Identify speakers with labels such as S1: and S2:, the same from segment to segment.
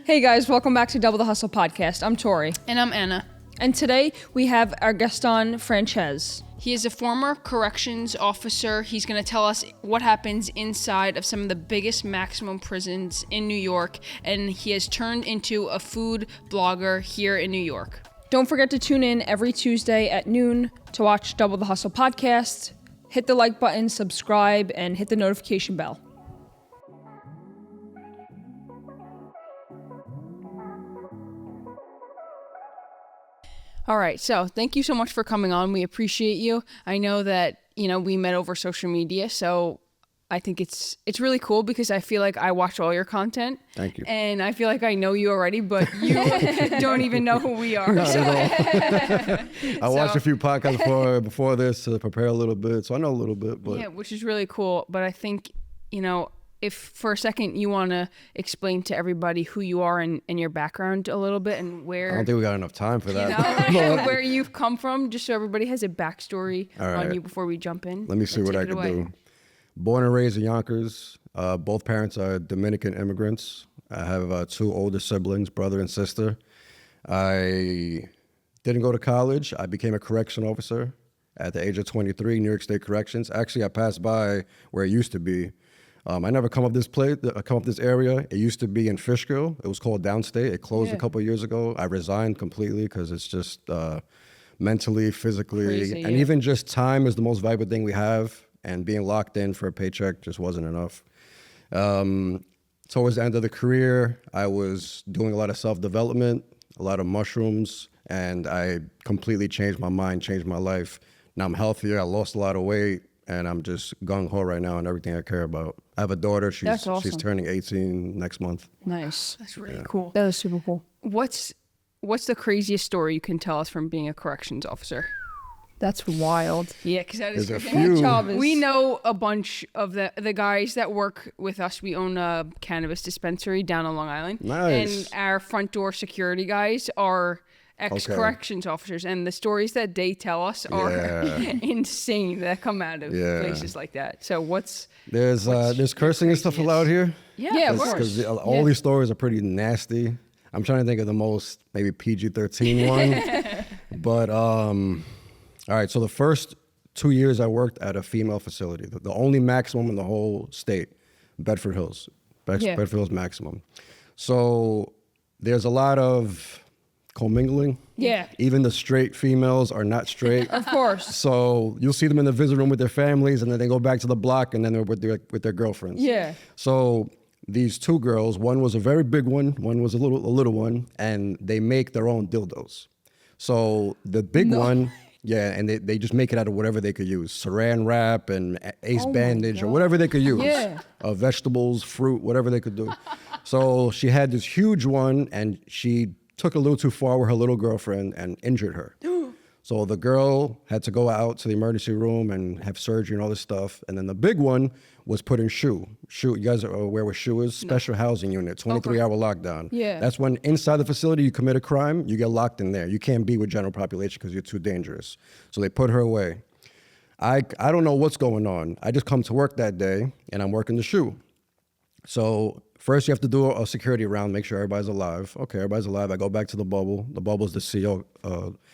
S1: Hey guys, welcome back to Double the Hustle podcast. I'm Tori.
S2: And I'm Anna.
S1: And today we have our guest on, Franjez.
S2: He is a former corrections officer. He's going to tell us what happens inside of some of the biggest maximum prisons in New York. And he has turned into a food blogger here in New York.
S1: Don't forget to tune in every Tuesday at noon to watch Double the Hustle podcast. Hit the like button, subscribe, and hit the notification bell.
S2: All right, so thank you so much for coming on. We appreciate you. I know that, we met over social media, so I think it's really cool because I feel like I watch all your content.
S3: Thank you.
S2: And I feel like I know you already, but you don't even know who we are.
S3: Not at all. I watched a few podcasts before this to prepare a little bit, so I know a little bit. But
S2: yeah, which is really cool. But I think, if for a second you want to explain to everybody who you are and your background a little bit and where...
S3: I don't think we got enough time for that.
S2: Where you've come from, just so everybody has a backstory on you before we jump in.
S3: Let me see what I can do. Born and raised in Yonkers. Both parents are Dominican immigrants. I have two older siblings, brother and sister. I didn't go to college. I became a correction officer at the age of 23, New York State Corrections. Actually, I passed by where it used to be. I never come up this area. It used to be in Fishkill. It was called Downstate. It closed a couple of years ago. I resigned completely because it's just mentally, physically,
S2: crazy,
S3: and even just time is the most valuable thing we have. And being locked in for a paycheck just wasn't enough. Towards the end of the career, I was doing a lot of self-development, a lot of mushrooms, and I completely changed my mind, changed my life. Now I'm healthier. I lost a lot of weight. And I'm just gung-ho right now on everything I care about. I have a daughter.
S2: That's awesome.
S3: She's turning 18 next month.
S2: Nice. That's really cool.
S1: That is super cool.
S2: What's the craziest story you can tell us from being a corrections officer?
S1: That's wild.
S2: Yeah, because that is
S3: There's a few.
S2: We know a bunch of the guys that work with us. We own a cannabis dispensary down on Long Island.
S3: Nice.
S2: And our front door security guys are ex-corrections officers, and the stories that they tell us are insane that come out of places like that. So
S3: there's cursing and stuff allowed here?
S2: Yeah, of course.
S3: Because all these stories are pretty nasty. I'm trying to think of the most maybe PG-13 one. But all right, so the first 2 years I worked at a female facility, the only maximum in the whole state, Bedford Hills. Bedford Hills maximum. So there's a lot of commingling.
S1: Yeah.
S3: Even the straight females are not straight.
S1: Of course.
S3: So you'll see them in the visit room with their families, and then they go back to the block, and then they're with their girlfriends.
S1: Yeah.
S3: So these two girls, one was a very big one was a little one, and they make their own dildos. So the big one, and they just make it out of whatever they could use, saran wrap and ace bandage or whatever they could use.
S1: Yeah.
S3: Vegetables, fruit, whatever they could do. So she had this huge one, and she took a little too far with her little girlfriend and injured her. So the girl had to go out to the emergency room and have surgery and all this stuff. And then the big one was put in SHU. You guys are aware what SHU is? Special Housing Unit, 23-hour lockdown.
S1: Yeah.
S3: That's when inside the facility you commit a crime, you get locked in there. You can't be with general population because you're too dangerous. So they put her away. I don't know what's going on. I just come to work that day and I'm working the SHU. So first, you have to do a security round, make sure everybody's alive. Okay, everybody's alive. I go back to the bubble. The bubble's the CO.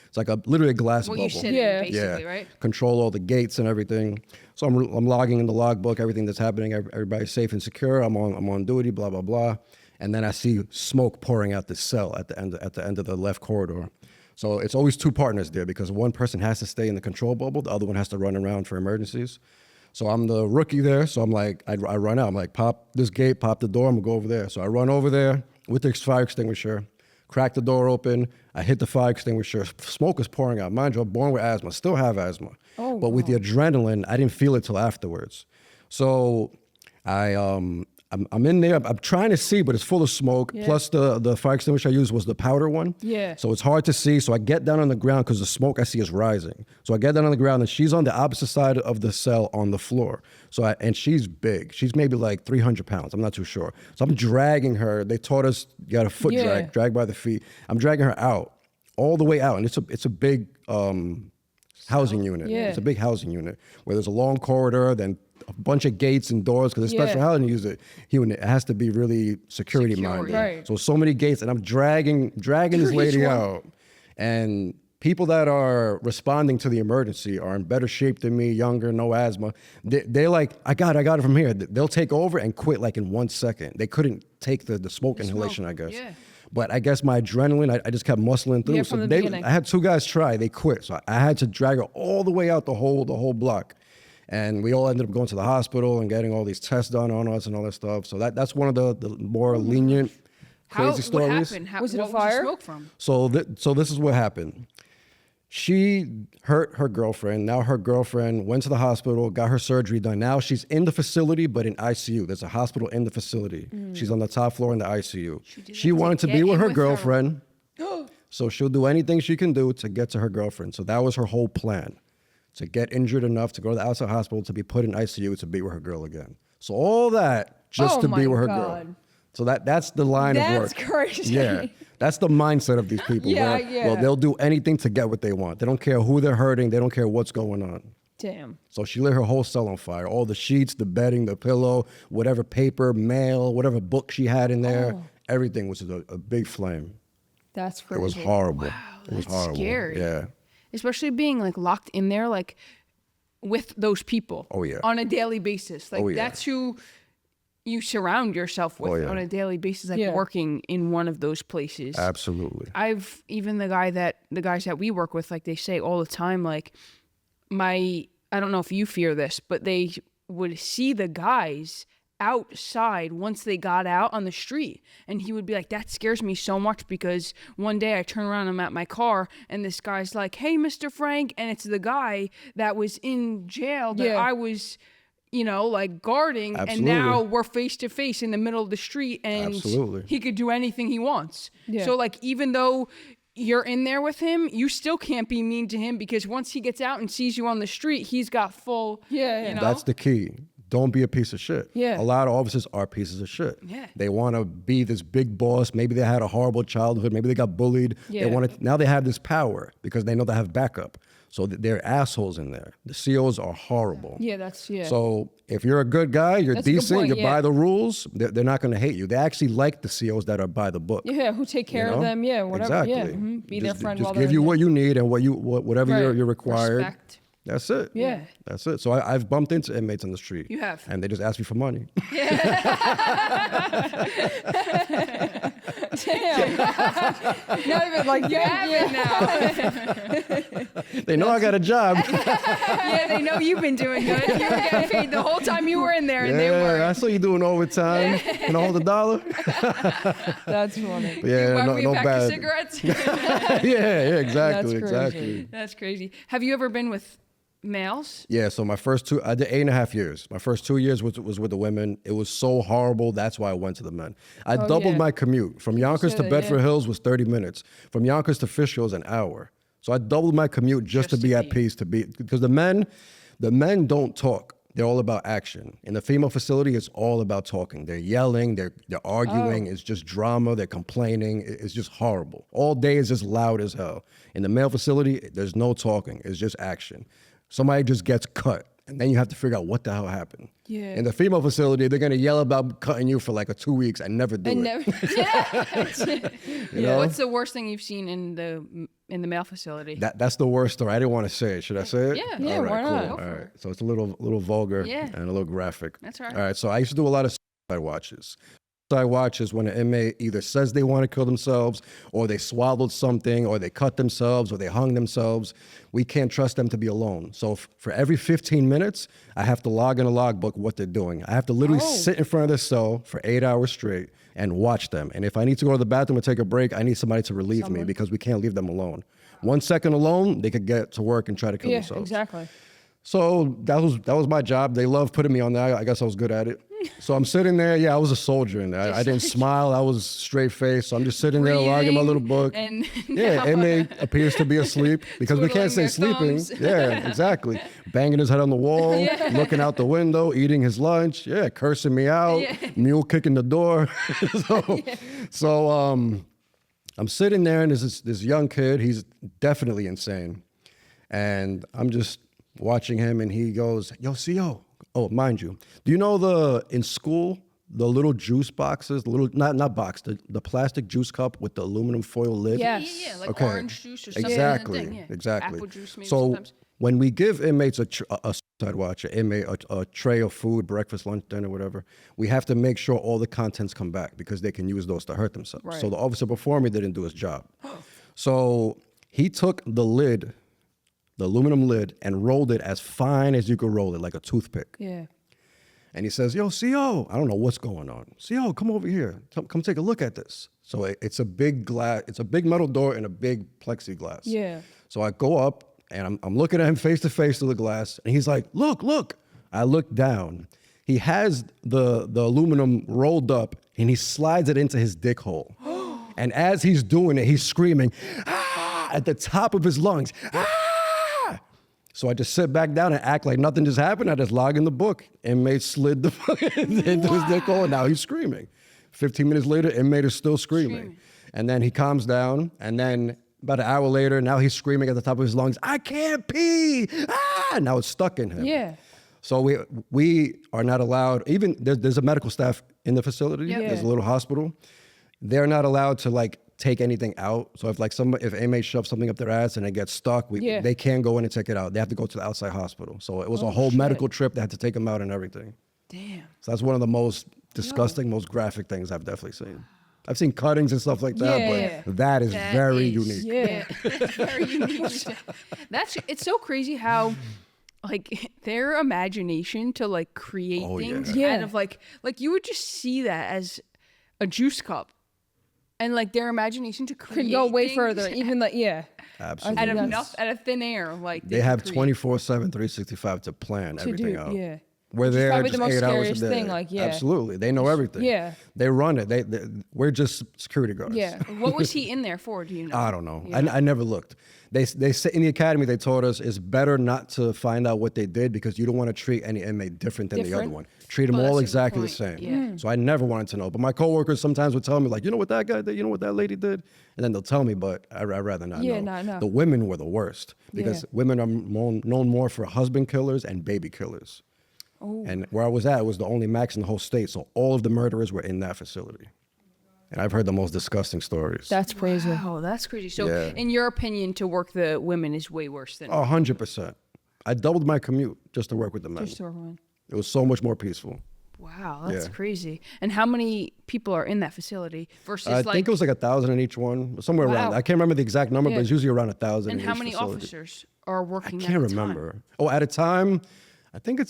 S3: It's like literally a glass bubble.
S2: You sit in, basically, right?
S3: Control all the gates and everything. So I'm logging in the logbook, everything that's happening. Everybody's safe and secure. I'm on duty. Blah blah blah. And then I see smoke pouring out the cell at the end of the left corridor. So it's always two partners there because one person has to stay in the control bubble. The other one has to run around for emergencies. So I'm the rookie there, so I'm like, I run out. I'm like, pop this gate, pop the door, I'm gonna go over there. So I run over there with the fire extinguisher, crack the door open, I hit the fire extinguisher, smoke is pouring out. Mind you, I'm born with asthma, still have asthma. But with the adrenaline, I didn't feel it till afterwards. So I'm in there, I'm trying to see, but it's full of smoke. Yeah. Plus the fire extinguisher I used was the powder one.
S1: Yeah.
S3: So it's hard to see. So I get down on the ground because the smoke I see is rising. So I get down on the ground and she's on the opposite side of the cell on the floor. And she's big. She's maybe like 300 pounds. I'm not too sure. So I'm dragging her. They taught us you got a foot drag by the feet. I'm dragging her out, all the way out. And it's a big housing unit.
S1: Yeah.
S3: It's a big housing unit where there's a long corridor, then a bunch of gates and doors because it's special housing user. It has to be really security minded.
S1: Right.
S3: So many gates, and I'm dragging this lady out, and people that are responding to the emergency are in better shape than me, younger, no asthma. They're like, I got it from here. They'll take over and quit like in 1 second. They couldn't take the smoke inhalation, I guess.
S2: Yeah.
S3: But I guess my adrenaline, I just kept muscling through.
S1: Yeah, from the beginning.
S3: I had 2 guys try, they quit. So I had to drag her all the way out the whole block. And we all ended up going to the hospital and getting all these tests done on us and all that stuff. So that's one of the more lenient, crazy stories.
S2: What happened?
S1: Was it a
S2: what
S1: fire?
S2: Was the smoke from?
S3: So this is what happened. She hurt her girlfriend. Now her girlfriend went to the hospital, got her surgery done. Now she's in the facility, but in ICU. There's a hospital in the facility. She's on the top floor in the ICU. She wanted to be with her girlfriend, so she'll do anything she can do to get to her girlfriend. So that was her whole plan, to get injured enough to go to the outside hospital, to be put in ICU, to be with her girl again. So all that just to be with her girl. So that's the line of work.
S1: That's crazy.
S3: Yeah. That's the mindset of these people. Well, they'll do anything to get what they want. They don't care who they're hurting. They don't care what's going on.
S1: Damn.
S3: So she lit her whole cell on fire. All the sheets, the bedding, the pillow, whatever paper, mail, whatever book she had in there, everything was a big flame.
S1: That's crazy.
S3: It was horrible.
S2: Wow,
S3: It was
S2: that's
S3: horrible.
S2: scary.
S3: Yeah.
S2: Especially being like locked in there, like with those people.
S3: Oh, yeah.
S2: On a daily basis. Like
S3: Oh, yeah.
S2: that's who you surround yourself with on a daily basis, like working in one of those places.
S3: Absolutely.
S2: I've even the guys that we work with, like they say all the time, like I don't know if you fear this, but they would see the guys outside once they got out on the street, and he would be like, that scares me so much, because one day I turn around, I'm at my car, and this guy's like, hey, Mr. Frank, and it's the guy that was in jail that I was like guarding.
S3: Absolutely.
S2: And now we're face to face in the middle of the street, and he could do anything he wants. So like, even though you're in there with him, you still can't be mean to him, because once he gets out and sees you on the street, he's got full,
S3: That's the key. Don't be a piece of shit.
S1: Yeah.
S3: A lot of officers are pieces of shit.
S2: Yeah.
S3: They want to be this big boss. Maybe they had a horrible childhood. Maybe they got bullied.
S1: Yeah.
S3: Now they have this power because they know they have backup. So they're assholes in there. The COs are horrible. So if you're a good guy, you're
S1: That's a good
S3: decent,
S1: point,
S3: you're by the rules, they're not going to hate you. They actually like the COs that are by the book.
S1: Yeah, who take care of them. Yeah, whatever.
S3: Exactly.
S1: Yeah, be their friend
S3: just
S1: while
S3: give
S1: they're
S3: you
S1: in
S3: what
S1: there.
S3: you need and whatever you're required.
S2: Respect.
S3: That's it.
S1: Yeah.
S3: That's it. So I've bumped into inmates on the street.
S2: You have.
S3: And they just ask me for money.
S1: Damn. Not even like
S2: You have it now.
S3: They know I got a job.
S2: Yeah, they know you've been doing good. You were getting paid the whole time you were in there, and they
S3: Yeah,
S2: were.
S3: I saw you doing overtime. Can I hold $1?
S1: That's funny.
S3: Yeah,
S2: Buy me
S3: no
S2: a pack
S3: bad.
S2: of cigarettes.
S3: Yeah, exactly,
S1: That's crazy.
S3: exactly.
S2: That's crazy. Have you ever been with males?
S3: Yeah, so my first I did 8.5 years. My first 2 years was with the women. It was so horrible. That's why I went to the men. I doubled my commute. From Yonkers to
S1: said that,
S3: Bedford
S1: yeah.
S3: Hills was 30 minutes. From Yonkers to Fishkill is an hour. So I doubled my commute just to be at peace, because the men don't talk. They're all about action. In the female facility, it's all about talking. They're yelling, they're arguing. It's just drama. They're complaining. It's just horrible. All day is just loud as hell. In the male facility, there's no talking. It's just action. Somebody just gets cut, and then you have to figure out what the hell happened.
S1: Yeah.
S3: In the female facility, they're gonna yell about cutting you for like 2 weeks and never do it. You know?
S2: What's the worst thing you've seen in the male facility?
S3: That's the worst story. I didn't want to say it. Should I say it?
S2: Yeah,
S3: All right,
S1: why not?
S3: cool. All right. So it's a little vulgar and a little graphic.
S2: That's all right.
S3: All right. So I used to do a lot of suicide watches. Suicide watch is when an inmate either says they want to kill themselves, or they swallowed something, or they cut themselves, or they hung themselves. We can't trust them to be alone. So for every 15 minutes, I have to log in a logbook what they're doing. I have to literally sit in front of their cell for 8 hours straight and watch them. And if I need to go to the bathroom or take a break, I need somebody to relieve me, because we can't leave them alone. 1 second alone, they could get to work and try to kill
S1: Yeah,
S3: themselves.
S1: exactly.
S3: So that was my job. They loved putting me on there. I guess I was good at it. So I'm sitting there. Yeah, I was a soldier in there. I didn't smile. I was straight faced. So I'm just sitting there logging my little book.
S2: And
S3: Yeah, inmate appears to be asleep, because we can't say
S2: Twiddling
S3: sleeping.
S2: their
S3: Yeah, exactly. Banging his head on the wall, looking out the window, eating his lunch. Yeah, cursing me out. Mule kicking the door. So I'm sitting there, and there's this young kid. He's definitely insane. And I'm just watching him, and he goes, "Yo, CO, Oh, mind you, do you know in school, the little juice boxes, the little, not box, the plastic juice cup with the aluminum foil lid?
S1: Yes.
S2: Yeah, like
S3: Okay.
S2: orange juice or something.
S3: Exactly,
S2: In the thing, yeah.
S3: exactly.
S2: Apple juice maybe
S3: so
S2: sometimes.
S3: when we give inmates a side watch, a tray of food, breakfast, lunch, dinner, whatever, we have to make sure all the contents come back because they can use those to hurt themselves.
S1: Right.
S3: So the officer before me didn't do his job. So he took the lid, the aluminum lid, and rolled it as fine as you could roll it, like a toothpick.
S1: Yeah.
S3: And he says, yo, CO, I don't know what's going on. CO, come over here. Come take a look at this. So it's a big glass, it's a big metal door and a big plexiglass.
S1: Yeah.
S3: So I go up and I'm looking at him face to face through the glass. And he's like, look. I look down. He has the aluminum rolled up and he slides it into his dick hole. And as he's doing it, he's screaming, ah, at the top of his lungs, ah! So I just sit back down and act like nothing just happened. I just log in the book. Inmate slid the into his dick hole, and now he's screaming. 15 minutes later, inmate is still screaming. And then he calms down, and then about an hour later, now he's screaming at the top of his lungs, I can't pee! Ah! Now it's stuck in him.
S1: Yeah.
S3: So we are not allowed, even there's a medical staff in the facility.
S1: Yeah.
S3: There's a little hospital. They're not allowed to take anything out. So if inmates shove something up their ass and it gets stuck, they can't go in and take it out. They have to go to the outside hospital. So it was a whole medical trip. They had to take them out and everything.
S2: Damn.
S3: So that's one of the most disgusting, most graphic things I've definitely seen. I've seen cuttings and stuff like that, but that is very unique.
S1: Yeah.
S2: It's very unique. It's so crazy how their imagination to create things
S1: Yeah.
S2: out of like you would just see that as a juice cup. And their imagination to create
S1: Could go way
S2: things
S1: further. Even
S3: Absolutely.
S2: out of thin air.
S3: They have
S2: create.
S3: 24/7, 365 to plan everything out.
S1: Yeah.
S3: We're there
S1: probably
S3: just
S1: the most
S3: 8 hours a
S1: scariest
S3: day.
S1: thing,
S3: Absolutely. They know everything.
S1: Yeah.
S3: They run it. We're just security guards.
S1: Yeah.
S2: What was he in there for? Do you know?
S3: I don't know. I never looked. They say in the academy, they told us it's better not to find out what they did because you don't want to treat any inmate different than the other one. Treat them all
S2: that's a good
S3: exactly the
S2: point.
S3: same.
S2: Yeah.
S3: So I never wanted to know. But my coworkers sometimes would tell me, you know what that guy did? You know what that lady did? And then they'll tell me, but I'd rather not know.
S1: Yeah, no.
S3: The women were the worst because women are known more for husband killers and baby killers. Oh. And where I was at, it was the only max in the whole state. So all of the murderers were in that facility. And I've heard the most disgusting stories.
S1: That's crazy.
S2: Oh, that's crazy. So, in your opinion, to work the women is way worse than
S3: 100%. I doubled my commute just to work with the men. It was so much more peaceful.
S2: Wow, that's crazy. And how many people are in that facility versus
S3: I think it was 1,000 in each one, somewhere around. I can't remember the exact number, but it's usually around 1,000.
S2: And
S3: in
S2: how
S3: each
S2: many
S3: facility.
S2: officers are working?
S3: I can't remember. Oh, at a time, I think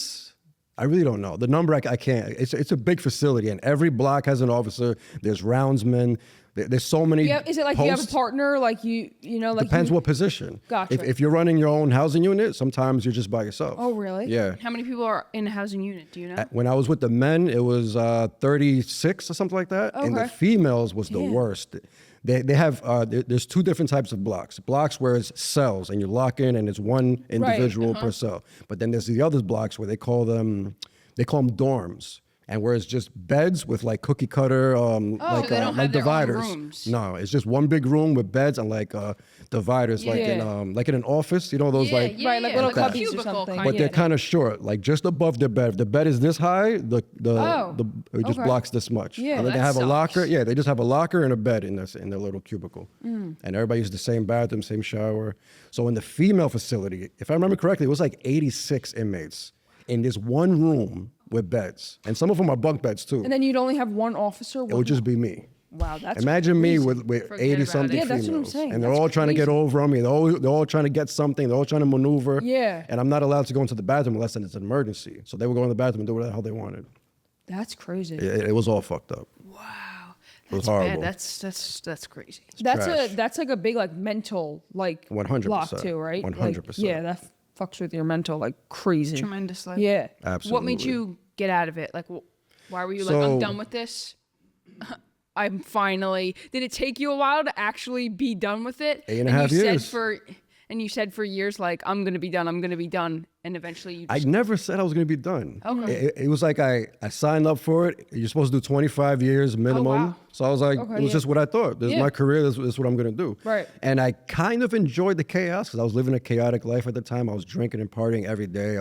S3: I really don't know. The number, I can't. It's a big facility, and every block has an officer. There's roundsmen. There's so many.
S1: Yeah, is it you have a partner?
S3: Depends what position.
S1: Gotcha.
S3: If you're running your own housing unit, sometimes you're just by yourself.
S1: Oh, really?
S3: Yeah.
S2: How many people are in a housing unit? Do you know?
S3: When I was with the men, it was 36 or something like that. And the females was the worst. They have, there's two different types of blocks. Blocks where it's cells and you lock in and it's one individual per cell. But then there's the other blocks where they call them dorms. And where it's just beds with cookie cutter,
S2: so they don't have their
S3: dividers.
S2: own rooms.
S3: No, it's just one big room with beds and dividers, in an office. You know those
S1: right, like little
S2: a
S1: cubbies or
S2: cubicle
S1: something.
S2: kind
S3: but
S2: of.
S3: they're kind of short, just above the bed. If the bed is this high, it just blocks this much.
S1: Yeah,
S3: and then they
S2: that
S3: have a
S2: sucks.
S3: locker. Yeah, they just have a locker and a bed in their little cubicle. And everybody uses the same bathroom, same shower. So in the female facility, if I remember correctly, it was 86 inmates in this one room with beds. And some of them are bunk beds too.
S1: And then you'd only have one officer?
S3: It would just be me.
S1: Wow, that's
S3: Imagine me
S1: crazy.
S3: with
S2: Forget
S3: 80
S2: about
S3: something
S2: it.
S1: Yeah,
S3: females.
S1: that's what I'm saying.
S3: And they're
S1: That's
S3: all trying to get
S1: crazy.
S3: over on me. They're all trying to get something. They're all trying to maneuver.
S1: Yeah.
S3: And I'm not allowed to go into the bathroom unless it's an emergency. So they would go in the bathroom and do whatever the hell they wanted.
S1: That's crazy.
S3: It was all fucked up.
S2: Wow,
S3: It was
S2: that's
S3: horrible.
S2: bad. That's crazy.
S3: trash.
S1: That's a big mental
S3: 100%.
S1: block too, right?
S3: 100%.
S1: Yeah, that fucks with your mental crazy.
S2: Tremendously.
S1: Yeah.
S3: Absolutely.
S2: What made you get out of it? Why were you I'm
S3: So-
S2: done with this? I'm finally. Did it take you a while to actually be done with it?
S3: 8.5 years.
S2: You said for years, I'm going to be done. I'm going to be done. And eventually you
S3: I
S2: just.
S3: never said I was going to be done.
S2: Okay.
S3: It was I signed up for it. You're supposed to do 25 years minimum.
S2: wow.
S3: So I was it was just what I thought. This is my career. This is what I'm going to do.
S1: Right.
S3: And I kind of enjoyed the chaos because I was living a chaotic life at the time. I was drinking and partying every day.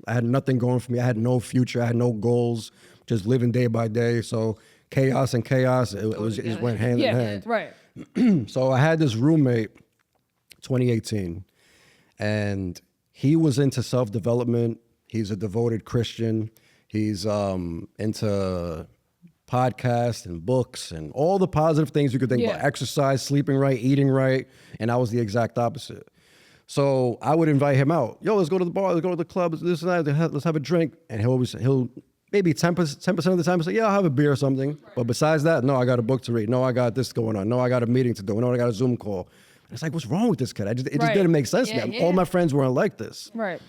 S3: I had nothing going for me. I had no future. I had no goals. Just living day by day. So chaos and chaos, it just went hand in hand.
S1: Right.
S3: So I had this roommate, 2018, and he was into self-development. He's a devoted Christian. He's into podcasts and books and all the positive things you could think about. Exercise, sleeping right, eating right. And I was the exact opposite. So I would invite him out. Yo, let's go to the bar, let's go to the club, this and that, let's have a drink. And he'll maybe 10% of the time say, yeah, I'll have a beer or something. Right. But besides that, no, I got a book to read. No, I got this going on. No, I got a meeting to do. No, I got a Zoom call. And it's like, what's wrong with this kid? It just didn't make sense to me. All my friends weren't like this.
S1: Right.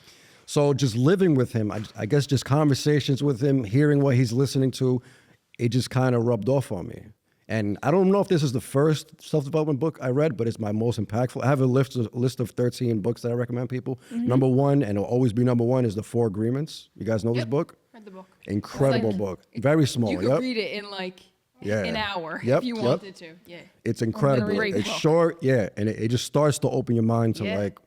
S3: So just living with him, I guess just conversations with him, hearing what he's listening to, it just kind of rubbed off on me. And I don't know if this is the first self-development book I read, but it's my most impactful. I have a list of 13 books that I recommend people. Mm-hmm. Number one, and it'll always be number one, is The 4 Agreements. You guys know this book?
S2: Read the book.
S3: Incredible book. Very small.
S2: You could read it in like an hour if you wanted to. Yeah.
S3: It's incredible. It's short, and it just starts to open your mind to like,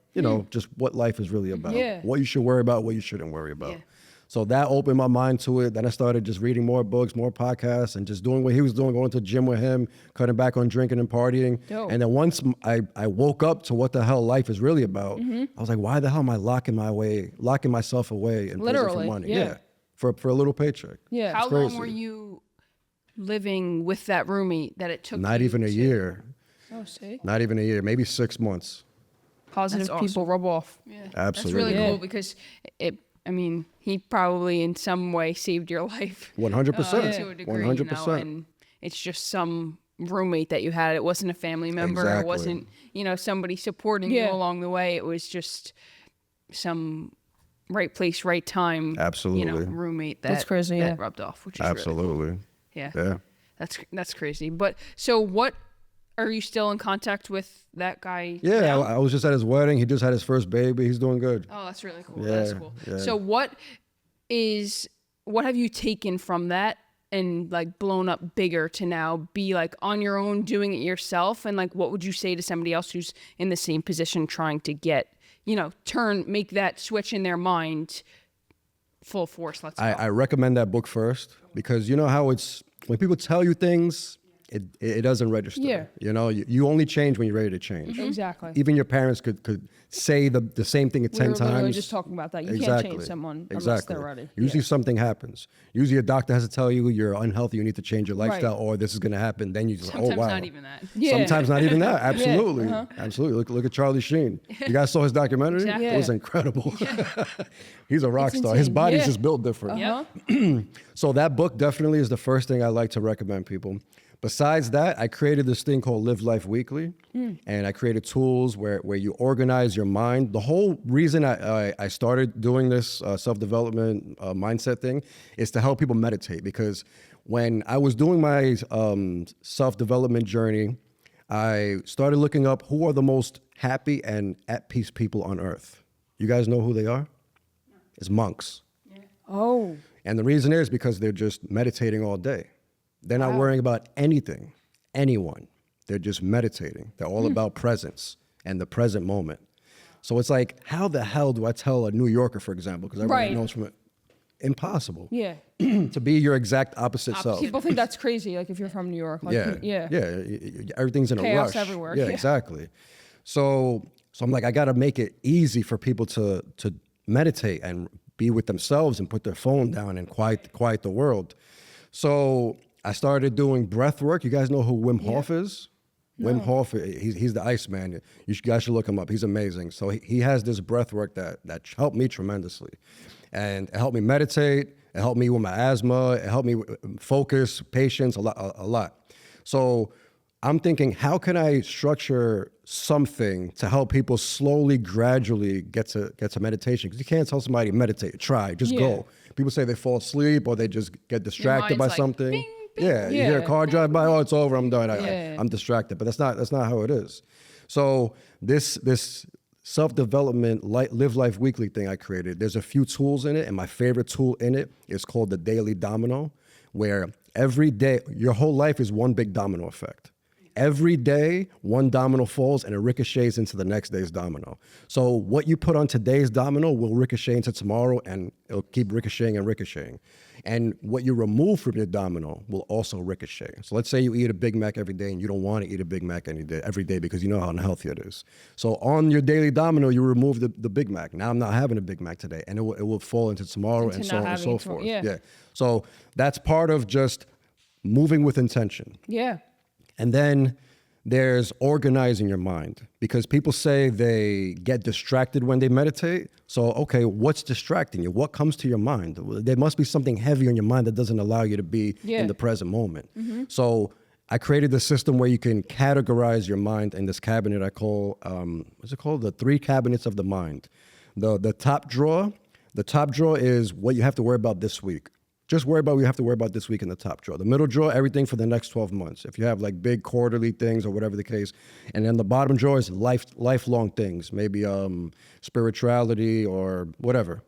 S3: just what life is really about. Yeah. What you should worry about, what you shouldn't worry about. Yeah. So that opened my mind to it. Then I started just reading more books, more podcasts, and just doing what he was doing, going to the gym with him, cutting back on drinking and partying. Dope. And then once I woke up to what the hell life is really about, I was like, why the hell am I locking myself away in prison for money? Yeah. For a little paycheck.
S1: Yeah.
S2: How long were you living with that roommate that it took?
S3: Not even a year.
S1: Oh, see?
S3: Not even a year, maybe 6 months.
S1: Positive people rub off.
S2: Yeah.
S3: Absolutely.
S2: That's really cool because he probably in some way saved your life.
S3: 100%.
S2: To a degree,
S3: 100%.
S2: And it's just some roommate that you had. It wasn't a family member.
S3: Exactly.
S2: It wasn't, somebody supporting you along the way. It was just some right place, right time.
S3: Absolutely.
S2: Roommate
S1: that's crazy.
S2: That rubbed off, which is
S3: absolutely.
S2: Really cool. Yeah. That's crazy. But so what? Are you still in contact with that guy?
S3: Yeah, I was just at his wedding. He just had his first baby. He's doing good.
S2: Oh, that's really cool. Yeah, that's cool. Yeah. So what have you taken from that and like blown up bigger to now be like on your own doing it yourself? And like, what would you say to somebody else who's in the same position trying to get, make that switch in their mind full force? Let's go.
S3: I recommend that book first because you know how it's when people tell you things, it doesn't register.
S1: Yeah.
S3: You only change when you're ready to change.
S1: Mm-hmm. Exactly.
S3: Even your parents could say the same thing 10 times.
S1: We were just talking about that. You can't change someone unless they're ready.
S3: Usually something happens. Usually a doctor has to tell you you're unhealthy, you need to change your lifestyle, or this is going to happen. Then you just,
S2: sometimes
S3: wow.
S2: not even that.
S1: Yeah.
S3: Sometimes not even that. Absolutely. Yeah. Absolutely. Look at Charlie Sheen. You guys saw his documentary?
S2: Exactly.
S3: It was incredible. He's a rock star. His body's just built different. So that book definitely is the first thing I like to recommend people. Besides that, I created this thing called Live Life Weekly, and I created tools where you organize your mind. The whole reason I started doing this self-development mindset thing is to help people meditate, because when I was doing my self-development journey, I started looking up who are the most happy and at peace people on earth. You guys know who they are? It's monks.
S1: Yeah. Oh.
S3: And the reason is because they're just meditating all day. They're not worrying about anything, anyone. They're just meditating. They're all about presence and the present moment. So it's like, how the hell do I tell a New Yorker, for example, because everybody knows from it, impossible.
S1: Yeah.
S3: To be your exact opposite self.
S1: People think that's crazy, like if you're from New York. Like,
S3: yeah. Everything's in a rush.
S1: Chaos everywhere.
S3: Yeah, exactly. So I'm like, I got to make it easy for people to meditate and be with themselves and put their phone down and quiet the world. So I started doing breath work. You guys know who Wim Hof is? No. Wim Hof, he's the Iceman. You guys should look him up. He's amazing. So he has this breath work that helped me tremendously. And it helped me meditate. It helped me with my asthma. It helped me focus, patience, a lot. So I'm thinking, how can I structure something to help people slowly, gradually get to meditation? Because you can't tell somebody meditate, try, just go. People say they fall asleep or they just get distracted by something. Bing, bing. Yeah, you hear a car drive by, oh, it's over, I'm done. I'm distracted, but that's not how it is. So this self-development, Live Life Weekly thing I created, there's a few tools in it, and my favorite tool in it is called the Daily Domino, where every day, your whole life is one big domino effect. every day, one domino falls and it ricochets into the next day's domino. So what you put on today's domino will ricochet into tomorrow, and it'll keep ricocheting and ricocheting. And what you remove from your domino will also ricochet. So let's say you eat a Big Mac every day and you don't want to eat a Big Mac every day because you know how unhealthy it is. So on your daily domino, you remove the Big Mac. Now I'm not having a Big Mac today, and it will fall into tomorrow and so on and so forth. Yeah. So that's part of just moving with intention.
S2: Yeah.
S3: And then there's organizing your mind, because people say they get distracted when they meditate. So, okay, what's distracting you? What comes to your mind? There must be something heavy on your mind that doesn't allow you to be in the present moment. So I created this system where you can categorize your mind in this cabinet I call, what's it called? The 3 cabinets of the mind. The top drawer is what you have to worry about this week. Just worry about what you have to worry about this week in the top drawer. The middle drawer, everything for the next 12 months. If you have like big quarterly things or whatever the case. And then the bottom drawer is lifelong things, maybe spirituality or whatever.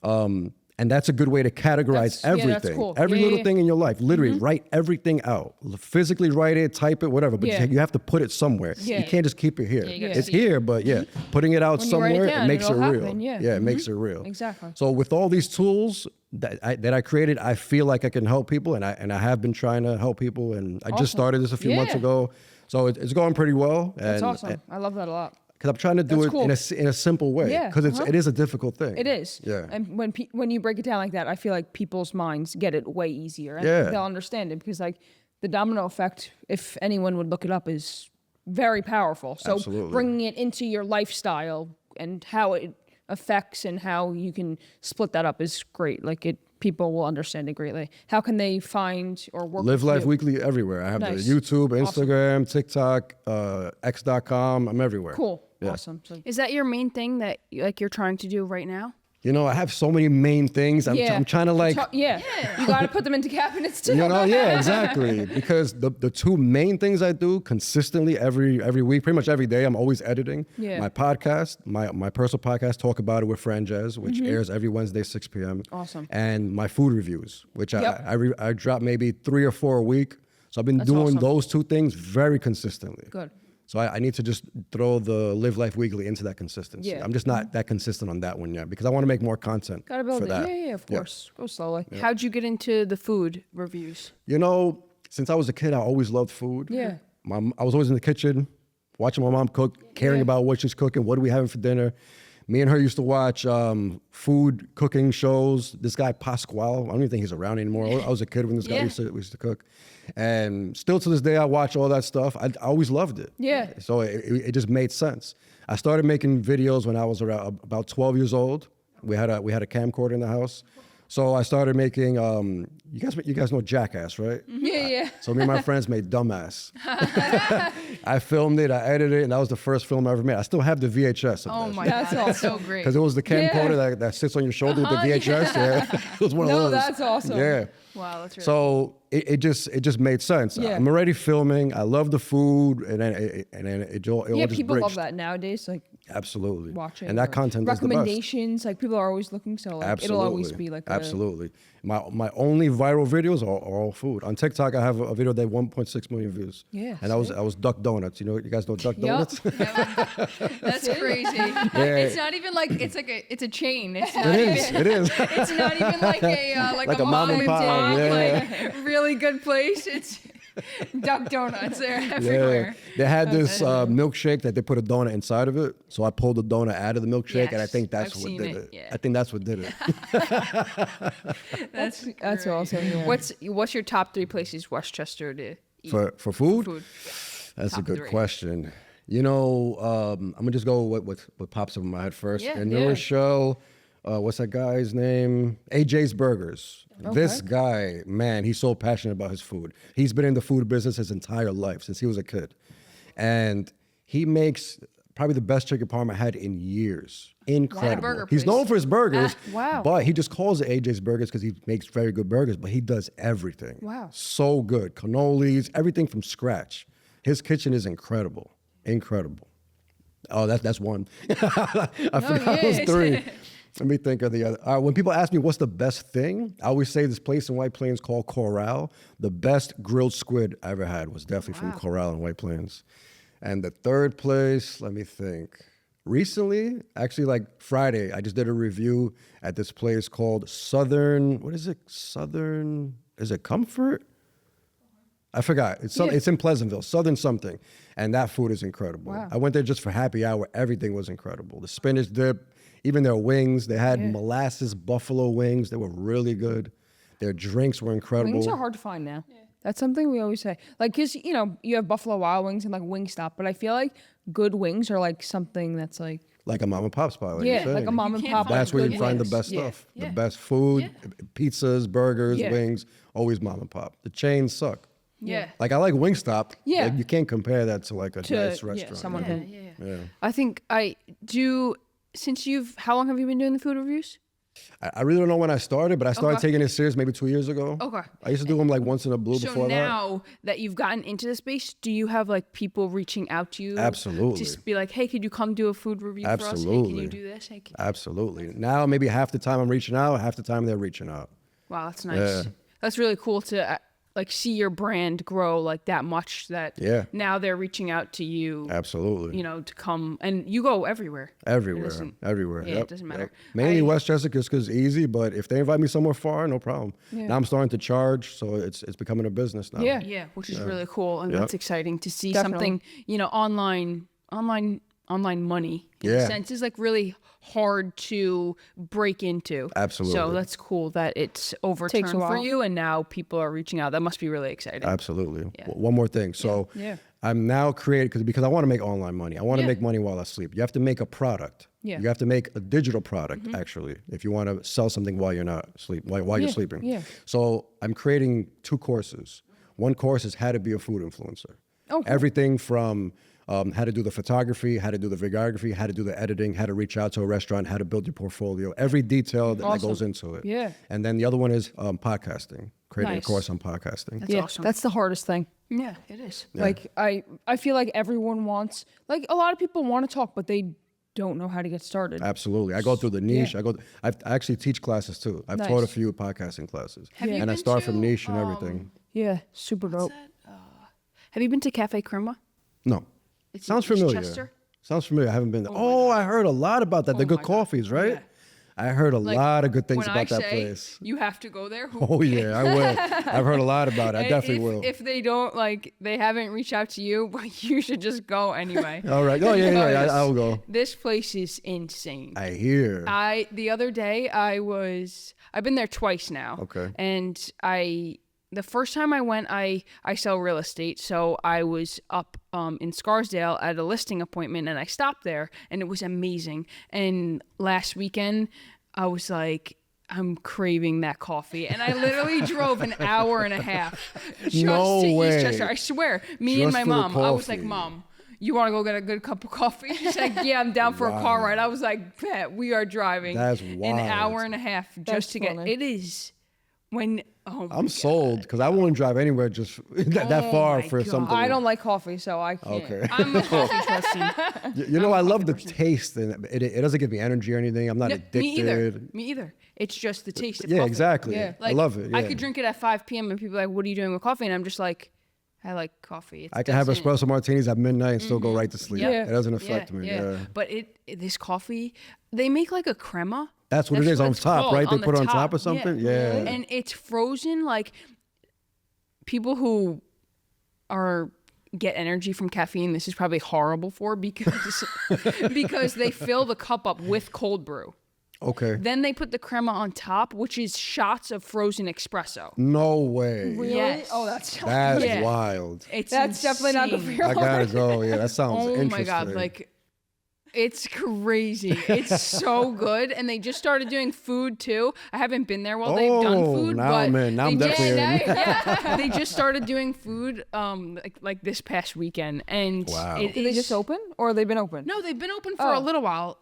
S3: And that's a good way to categorize everything.
S2: Yeah, that's cool.
S3: Every little thing in your life. Literally write everything out. Physically write it, type it, whatever. But you have to put it somewhere.
S2: Yeah.
S3: You can't just keep it here.
S2: Yeah,
S3: it's here, but putting it out
S2: When you
S3: somewhere,
S2: write it down,
S3: makes it
S2: it'll
S3: real.
S2: happen,
S3: It makes it real.
S2: Exactly.
S3: So with all these tools that I created, I feel like I can help people, and I have been trying to help people, and I just started this a few months ago. So it's going pretty well.
S2: That's awesome. I love that a lot.
S3: Because I'm trying to do it in a simple way.
S2: Yeah,
S3: Because it is a difficult thing.
S2: It is.
S3: Yeah.
S2: And when you break it down like that, I feel like people's minds get it way easier. And they'll understand it, because like the domino effect, if anyone would look it up, is very powerful. So bringing it into your lifestyle and how it affects and how you can split that up is great. Like people will understand it greatly. How can they find or work
S3: Live
S2: with
S3: Life
S2: you?
S3: Weekly everywhere. I have the YouTube, Instagram, TikTok, X.com. I'm everywhere.
S2: Cool. Awesome. So is that your main thing that you're trying to do right now?
S3: You know, I have so many main things. I'm trying to like...
S2: You got to put them into cabinets too.
S3: You know, exactly. Because the 2 main things I do consistently every week, pretty much every day, I'm always editing.
S2: Yeah.
S3: My podcast, my personal podcast, Talk About It with Franjez, which airs every Wednesday, 6 p.m.
S2: Awesome.
S3: And my food reviews, which I drop maybe 3 or 4 a week. So I've been doing those 2 things very consistently.
S2: Good.
S3: So I need to just throw the Live Life Weekly into that consistency.
S2: Yeah.
S3: I'm just not that consistent on that one yet, because I want to make more content.
S2: Gotta build
S3: for
S2: it.
S3: that.
S2: Yeah, of course. Go slowly. Yeah. How'd you get into the food reviews?
S3: You know, since I was a kid, I always loved food.
S2: Yeah.
S3: I was always in the kitchen, watching my mom cook, caring about what she's cooking, what are we having for dinner. Me and her used to watch food cooking shows. This guy, Pasquale, I don't even think he's around anymore. I was a kid when this guy used to cook. And still to this day, I watch all that stuff. I always loved it.
S2: Yeah.
S3: So it just made sense. I started making videos when I was around about 12 years old. We had a camcorder in the house. So I started making, you guys know Jackass, right?
S2: Yeah.
S3: So me and my friends made Dumbass. I filmed it, I edited it, and that was the first film I ever made. I still have the VHS of
S2: Oh
S3: that.
S2: my God, that's so great.
S3: Because it was the camcorder that sits on your shoulder with the VHS. Yeah. It was one of those.
S2: No, that's awesome.
S3: Yeah.
S2: Wow, that's really
S3: So it just made sense.
S2: Yeah.
S3: I'm already filming. I love the food, and then it all just
S2: people
S3: bridged.
S2: love that nowadays. Like
S3: Absolutely.
S2: watching
S3: and that content is the best.
S2: recommendations. Like people are always looking. So like, it'll always be like
S3: Absolutely. My only viral videos are all food. On TikTok, I have a video that had 1.6 million views.
S2: Yeah,
S3: and I was Duck Donuts. You guys know Duck Donuts?
S2: That's crazy. It's not even like it's a chain. It's not
S3: It is.
S2: It's not even like a mom and pop, like really good place. It's Duck Donuts. They're everywhere.
S3: They had this milkshake that they put a donut inside of it. So I pulled the donut out of the milkshake, and I think that's what did it.
S2: Yeah.
S3: I think that's what did it.
S2: That's awesome. Yeah. What's your top 3 places Westchester to eat?
S3: For food? That's
S2: Top
S3: a good
S2: 3.
S3: question. I'm gonna just go with what pops up in my head first.
S2: Yeah.
S3: And New Rochelle, what's that guy's name? AJ's Burgers.
S2: Okay.
S3: This guy, man, he's so passionate about his food. He's been in the food business his entire life, since he was a kid. And he makes probably the best chicken parm I had in years. Incredible.
S2: Burger
S3: He's
S2: place.
S3: known for his burgers.
S2: Wow.
S3: But he just calls it AJ's Burgers because he makes very good burgers, but he does everything.
S2: Wow.
S3: So good. Cannolis, everything from scratch. His kitchen is incredible. Incredible. Oh, that's one. I forgot it was 3. Let me think of the other. When people ask me what's the best thing, I always say this place in White Plains called Corral. The best grilled squid I ever had was definitely from Corral in White Plains. And the third place, let me think. Recently, actually like Friday, I just did a review at this place called Southern, what is it? Is it Comfort? I forgot. It's in Pleasantville, Southern something. And that food is incredible.
S1: Wow.
S3: I went there just for happy hour. Everything was incredible. The spinach dip, even their wings. They had molasses buffalo wings. They were really good. Their drinks were incredible.
S1: Wings are hard to find now. Yeah. That's something we always say. Like, because, you know, you have Buffalo Wild Wings and like Wingstop, but I feel like good wings are like something that's like
S3: a mom and pop spot. Like you're
S1: like
S3: saying.
S1: a mom and pop.
S3: That's where you
S1: good
S3: find the
S1: wings.
S3: best stuff.
S2: Yeah.
S3: The best food, pizzas, burgers, wings, always mom and pop. The chains suck.
S2: Yeah.
S3: Like I like Wingstop.
S1: Yeah.
S3: Like, you can't compare that to like a nice restaurant.
S1: Yeah, someone who.
S3: Yeah.
S2: I think I do. Since how long have you been doing the food reviews?
S3: I really don't know when I started, but I started taking it serious maybe 2 years ago.
S2: Okay.
S3: I used to do them like once in a blue
S2: So
S3: before that.
S2: now that you've gotten into the space, do you have like people reaching out to you?
S3: Absolutely.
S2: Just be like, hey, could you come do a food review for us? Hey, can
S3: Absolutely.
S2: you do this? Hey,
S3: Absolutely. Now maybe half the time I'm reaching out, half the time they're reaching out.
S2: wow, that's nice.
S3: Yeah.
S2: That's really cool to like see your brand grow like that much that now they're reaching out to you.
S3: Absolutely.
S2: You know, to come, and you go everywhere.
S3: Everywhere.
S2: It isn't-
S3: Everywhere.
S2: Yeah,
S3: Yep,
S2: it doesn't matter.
S3: yep. Mainly Westchester just because it's easy, but if they invite me somewhere far, no problem. Now I'm starting to charge, so it's becoming a business now.
S1: Yeah.
S2: Yeah, which is really cool, and
S3: Yep.
S2: that's exciting to see
S1: Definitely.
S2: something, you know, online money in a sense is like really hard to break into.
S3: Absolutely.
S2: So that's cool that it's overturned
S1: Takes a while.
S2: for you, and now people are reaching out. That must be really exciting.
S3: Absolutely. One more thing. So
S1: Yeah.
S3: I'm now creating, because I want to make online money. I want to make money while I sleep. You have to make a product.
S1: Yeah.
S3: You have to make a digital product, actually, if you want to sell something while you're not sleep, while you're sleeping.
S1: Yeah.
S3: So I'm creating 2 courses. One course is how to be a food influencer.
S1: Oh, cool.
S3: Everything from how to do the photography, how to do the videography, how to do the editing, how to reach out to a restaurant, how to build your portfolio, every detail that goes into it.
S1: Yeah.
S3: And then the other one is podcasting, creating
S2: Nice.
S3: a course on podcasting.
S2: That's
S1: Yeah,
S2: awesome.
S1: that's the hardest thing.
S2: Yeah, it is.
S1: Like I feel like everyone wants, like a lot of people want to talk, but they don't know how to get started.
S3: Absolutely. I go through the niche. I actually teach classes too. I've taught a
S1: Nice.
S3: few podcasting classes.
S2: Have you
S3: and I
S2: been
S3: start from
S2: to,
S3: niche and everything.
S1: Yeah, super dope.
S2: Have you been to Cafe Crema?
S3: No.
S2: It's
S3: Sounds
S2: in
S3: familiar.
S2: Westchester?
S3: Sounds familiar. I haven't been there. Oh, I heard a lot about that. They're good
S2: my God.
S3: coffees, right?
S2: Yeah.
S3: I heard a lot of good things
S2: When
S3: about
S2: I
S3: that
S2: say
S3: place.
S2: you have to go there.
S3: Oh yeah, I will. I've heard a lot about it. I definitely will.
S2: If they don't they haven't reached out to you, but you should just go anyway.
S3: All right. Oh yeah,
S2: Because
S3: I'll go.
S2: This place is insane.
S3: I hear.
S2: The other day I've been there twice now.
S3: Okay.
S2: And the first time I went, I sell real estate, so I was up in Scarsdale at a listing appointment, and I stopped there, and it was amazing. And last weekend, I was like, I'm craving that coffee, and I literally drove an hour and a half just
S3: No
S2: to
S3: way.
S2: Eastchester. I swear, me and
S3: Just
S2: my
S3: for the
S2: mom. I was like,
S3: coffee.
S2: Mom, you want to go get a good cup of coffee? She's like, yeah, I'm down for a car ride. I was like, bet, we are driving
S3: That's
S2: an
S3: wild.
S2: hour and a half just
S1: That's
S2: to get.
S1: funny.
S2: It is when. Oh my
S3: I'm sold because I won't drive anywhere just that far
S2: my
S3: for
S2: God.
S3: something.
S1: I don't like coffee, so I can't.
S3: Okay.
S2: I'm a coffee person.
S3: You know, I love the taste, and it doesn't give me energy or anything. I'm not
S2: No,
S3: addicted.
S2: Me either. It's just the taste of
S3: Yeah,
S2: coffee.
S3: exactly.
S1: Yeah.
S3: I love it. Yeah.
S2: I could drink it at 5 p.m. and people are like, what are you doing with coffee? And I'm just like, I like coffee.
S3: I can have espresso martinis at midnight and still go right to sleep.
S1: Yeah.
S3: It doesn't affect me. Yeah.
S2: But this coffee, they make like a crema.
S3: That's what it is on
S2: it's
S3: top,
S2: called,
S3: right? They
S2: the
S3: put it on top of something? Yeah.
S2: And it's frozen. Like people who get energy from caffeine, this is probably horrible for because because they fill the cup up with cold brew.
S3: Okay.
S2: Then they put the crema on top, which is shots of frozen espresso.
S3: No way.
S1: Really?
S2: Yes.
S1: Oh, that's
S3: That's
S2: Yeah.
S3: wild.
S2: That's
S1: definitely not good for
S2: insane.
S1: your
S3: I gotta go. Yeah, that sounds
S2: Oh
S3: interesting.
S2: my God, like it's crazy. It's so good. And they just started doing food too. I haven't been there while they've done food.
S3: now
S2: but
S3: I'm in. Now I'm
S2: they just-
S3: definitely in.
S2: yeah, they just started doing food like this past weekend. And
S3: Wow.
S2: it
S1: Did they
S2: is-
S1: just open, or they've been open?
S2: No, they've been open for a little while.